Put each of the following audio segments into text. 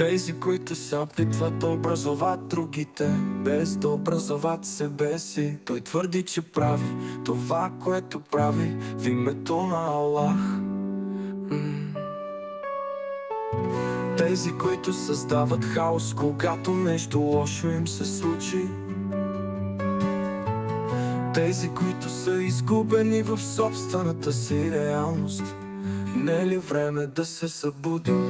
Тези, които се опитват да образоват другите, без да образоват себе си. Той твърди, че прави това, което прави в името на Аллах. Тези, които създават хаос, когато нещо лошо им се случи. Тези, които са изгубени в собствената си реалност. Не е ли време да се събудим?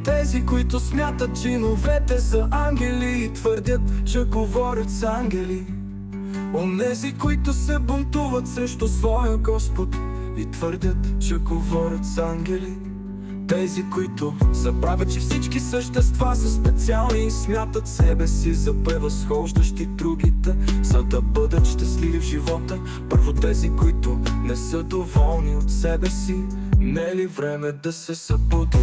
Тези, които смятат джиновете за ангели и твърдят, че говорят с ангели. Онези, които се бунтуват срещу своя Господ и твърдят, че говорят с ангели. Тези, които забравят, че всички същества са специални и смятат себе си за превъзхождащи другите, за да бъдат щастливи в живота. Първо тези, които не са доволни от себе си. Не е ли време да се събудим?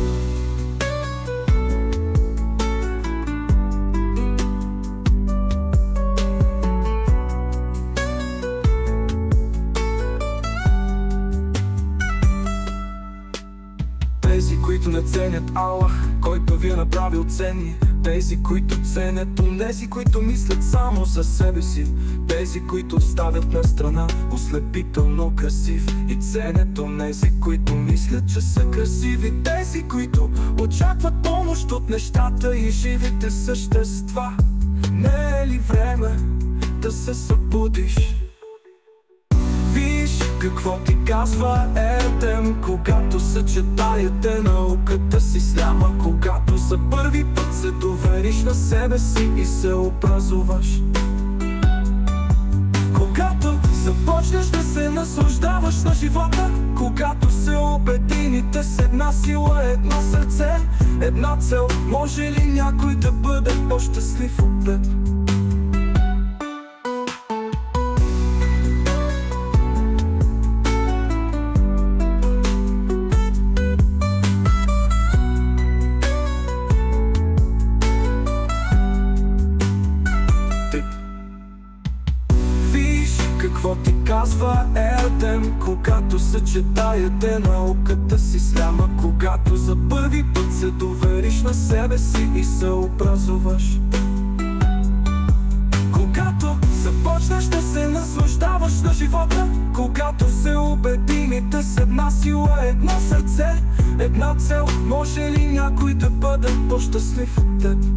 Тези, които не ценят Аллах, който ви е направил ценни. Тези, които ценят онези, които мислят само за себе си. Тези, които ставят на страна ослепително красив и ценят онези, които мислят, че са красиви. Тези, които очакват помощ от нещата и живите същества. Не е ли време да се събудиш? Какво ти казва Ертем, когато съчетаете науката с исляма? Когато за първи път се довериш на себе си и се образуваш. Когато започнеш да се наслаждаваш на живота. Когато се обедините с една сила, едно сърце, една цел. Може ли някой да бъде по-щастлив от теб? Какво ти казва Ертем, когато съчетаете науката с исляма? Когато за първи път се довериш на себе си и се образуваш. Когато започнеш да се наслаждаваш на живота. Когато се обедините с една сила, едно сърце, една цел. Може ли някой да бъде по-щастлив от теб?